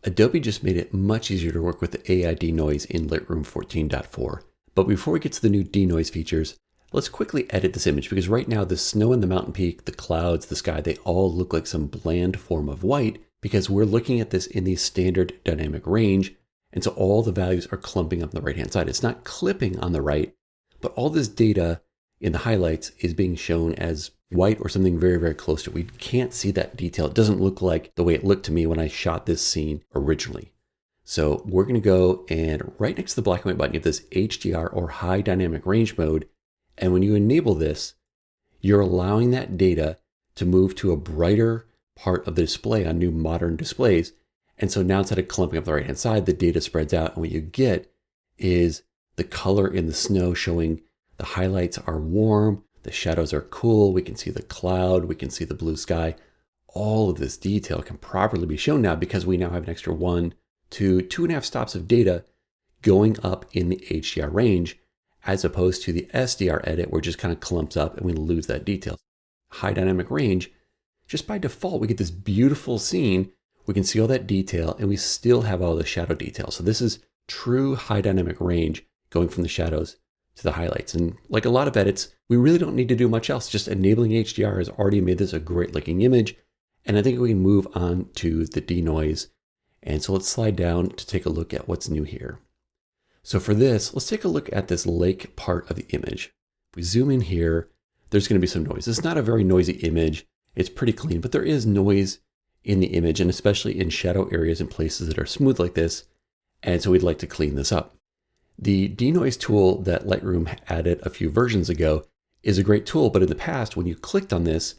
Adobe just made it much easier to work with the AI denoise in Lightroom 14.4. But before we get to the new denoise features, let's quickly edit this image because right now the snow and the mountain peak, the clouds, the sky, they all look like some bland form of white because we're looking at this in the standard dynamic range. And so all the values are clumping up on the right-hand side. It's not clipping on the right, but all this data in the highlights is being shown as white or something very, very close to it. We can't see that detail. It doesn't look like the way it looked to me when I shot this scene originally. So we're going to go and right next to the black and white button, you have this HDR or high dynamic range mode. And when you enable this, you're allowing that data to move to a brighter part of the display on new modern displays. And so now instead of clumping up the right-hand side, the data spreads out. And what you get is the color in the snow showing the highlights are warm, the shadows are cool, we can see the cloud, we can see the blue sky. All of this detail can properly be shown now because we now have an extra 1 to 2.5 stops of data going up in the HDR range, as opposed to the SDR edit where it just kind of clumps up and we lose that detail. High dynamic range, just by default, we get this beautiful scene. We can see all that detail and we still have all the shadow detail. So this is true high dynamic range going from the shadows to the highlights. And like a lot of edits, we really don't need to do much else. Just enabling HDR has already made this a great looking image. And I think we can move on to the denoise. And so let's slide down to take a look at what's new here. So for this, let's take a look at this lake part of the image. If we zoom in here, there's going to be some noise. It's not a very noisy image. It's pretty clean, but there is noise in the image, and especially in shadow areas and places that are smooth like this. And so we'd like to clean this up. The denoise tool that Lightroom added a few versions ago is a great tool, but in the past, when you clicked on this,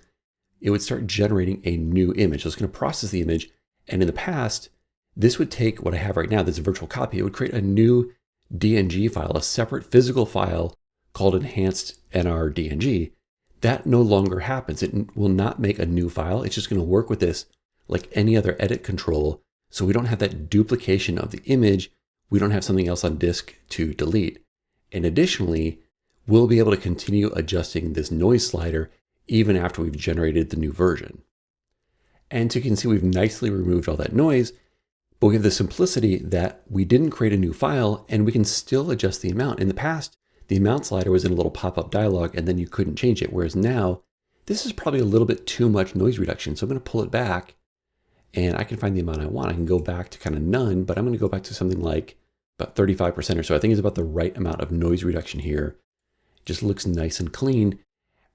it would start generating a new image. So it's going to process the image. And in the past, this would take what I have right now, this virtual copy, it would create a new DNG file, a separate physical file called enhanced NR DNG. That no longer happens. It will not make a new file. It's just going to work with this like any other edit control. So we don't have that duplication of the image. We don't have something else on disk to delete. And additionally, we'll be able to continue adjusting this noise slider even after we've generated the new version. And so you can see we've nicely removed all that noise, but we have the simplicity that we didn't create a new file and we can still adjust the amount. In the past, the amount slider was in a little pop-up dialog and then you couldn't change it. Whereas now, this is probably a little bit too much noise reduction. So I'm going to pull it back and I can find the amount I want. I can go back to kind of none, but I'm going to go back to something like about 35% or so. I think it's about the right amount of noise reduction here. It just looks nice and clean.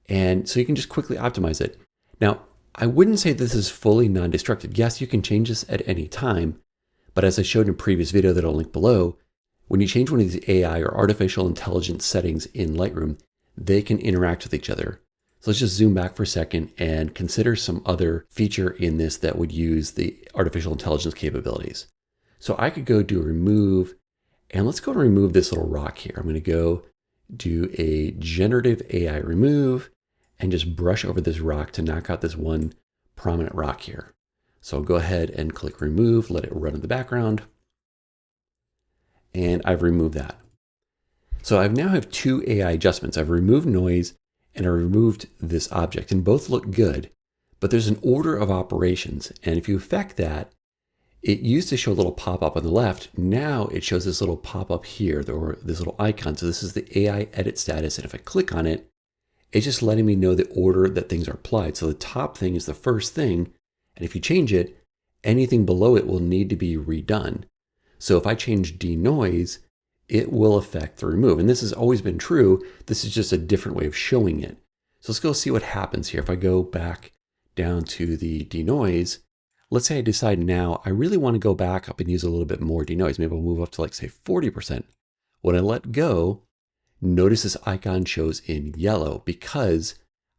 And so you can just quickly optimize it. Now, I wouldn't say this is fully non-destructive. Yes, you can change this at any time, but as I showed in a previous video that I'll link below, when you change one of these AI or artificial intelligence settings in Lightroom, they can interact with each other. So let's just zoom back for a second and consider some other feature in this that would use the artificial intelligence capabilities. So I could go do a remove, and let's go and remove this little rock here. I'm going to go do a generative AI remove and just brush over this rock to knock out this one prominent rock here. So I'll go ahead and click remove, let it run in the background. And I've removed that. So I now have two AI adjustments. I've removed noise and I removed this object, and both look good, but there's an order of operations. And if you affect that, it used to show a little pop-up on the left. Now it shows this little pop-up here, or this little icon. So this is the AI edit status. And if I click on it, it's just letting me know the order that things are applied. So the top thing is the first thing. And if you change it, anything below it will need to be redone. So if I change denoise, it will affect the remove. And this has always been true. This is just a different way of showing it. So let's go see what happens here. If I go back down to the denoise, let's say I decide now I really want to go back up and use a little bit more denoise. Maybe I'll move up to like say 40%. When I let go, notice this icon shows in yellow because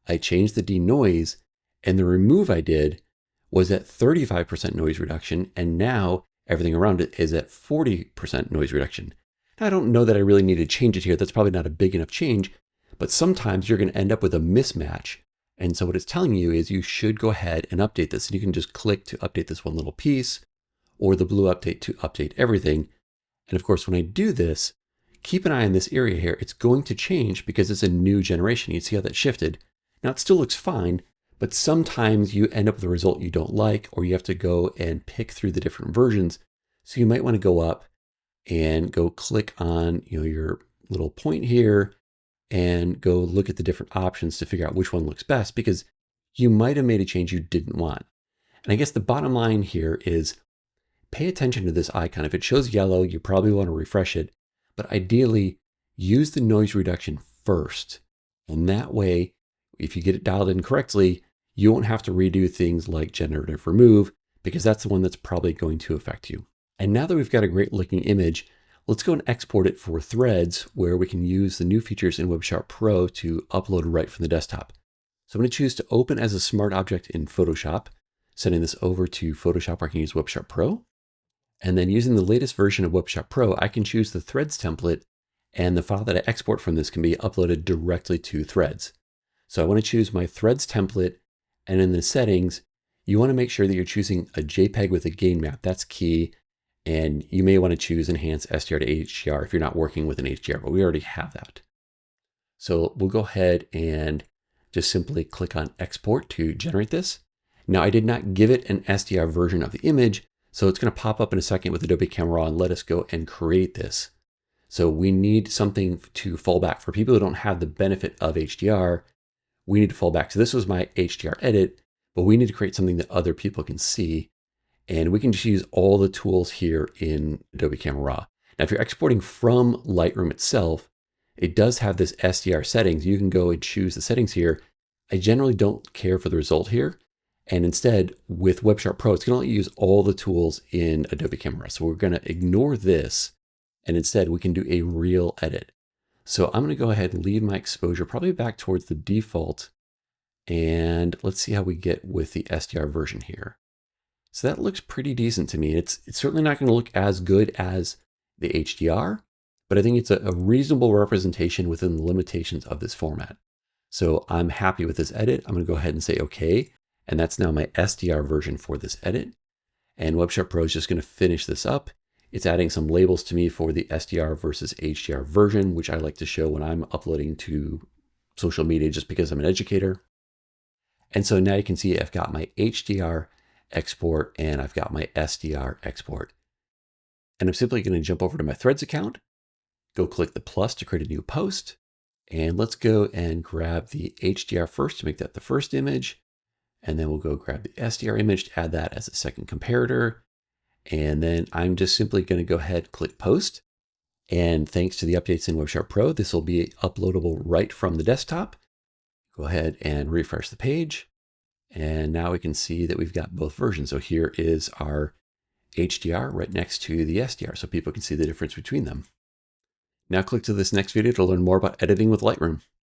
I changed the denoise and the remove I did was at 35% noise reduction. And now everything around it is at 40% noise reduction. Now, I don't know that I really need to change it here. That's probably not a big enough change, but sometimes you're going to end up with a mismatch. And so what it's telling you is you should go ahead and update this. And you can just click to update this one little piece or the blue update to update everything. And of course, when I do this, keep an eye on this area here. It's going to change because it's a new generation. You see how that shifted. Now it still looks fine, But sometimes you end up with a result you don't like, or you have to go and pick through the different versions. So you might want to go up and go click on your little point here and go look at the different options to figure out which one looks best, because you might have made a change you didn't want. And I guess the bottom line here is pay attention to this icon. If it shows yellow, you probably want to refresh it, but ideally use the noise reduction first. And that way, if you get it dialed in correctly, you won't have to redo things like generative remove, because that's the one that's probably going to affect you. And now that we've got a great looking image, let's go and export it for Threads, where we can use the new features in WebSharp Pro to upload right from the desktop. So I'm going to choose to open as a smart object in Photoshop, sending this over to Photoshop where I can use WebSharp Pro. And then using the latest version of WebSharp Pro, I can choose the Threads template, and the file that I export from this can be uploaded directly to Threads. So I want to choose my Threads template, and in the settings, you want to make sure that you're choosing a JPEG with a gain map. That's key. And you may want to choose Enhance SDR to HDR if you're not working with an HDR, but we already have that. So we'll go ahead and just simply click on Export to generate this. Now I did not give it an SDR version of the image, so it's going to pop up in a second with Adobe Camera Raw and let us go and create this. So we need something to fall back. For people who don't have the benefit of HDR, we need to fall back. So this was my HDR edit, but we need to create something that other people can see. And we can just use all the tools here in Adobe Camera Raw. Now, if you're exporting from Lightroom itself, it does have this SDR settings. You can go and choose the settings here. I generally don't care for the result here. And instead, with WebSharp Pro, it's going to let you use all the tools in Adobe Camera Raw. So we're going to ignore this, and instead we can do a real edit. So I'm going to go ahead and leave my exposure probably back towards the default. And let's see how we get with the SDR version here. So that looks pretty decent to me. It's certainly not going to look as good as the HDR, but I think it's a reasonable representation within the limitations of this format. So I'm happy with this edit. I'm going to go ahead and say OK. And that's now my SDR version for this edit. And WebSharp Pro is just going to finish this up. It's adding some labels to me for the SDR versus HDR version, which I like to show when I'm uploading to social media just because I'm an educator. And so now you can see I've got my HDR export and I've got my SDR export. And I'm simply going to jump over to my Threads account, go click the plus to create a new post. And let's go and grab the HDR first to make that the first image. And then we'll go grab the SDR image to add that as a second comparator. And then I'm just simply going to go ahead, click post. And thanks to the updates in WebSharp Pro, this will be uploadable right from the desktop. Go ahead and refresh the page. And now we can see that we've got both versions. So here is our HDR right next to the SDR, so people can see the difference between them. Now click to this next video to learn more about editing with Lightroom.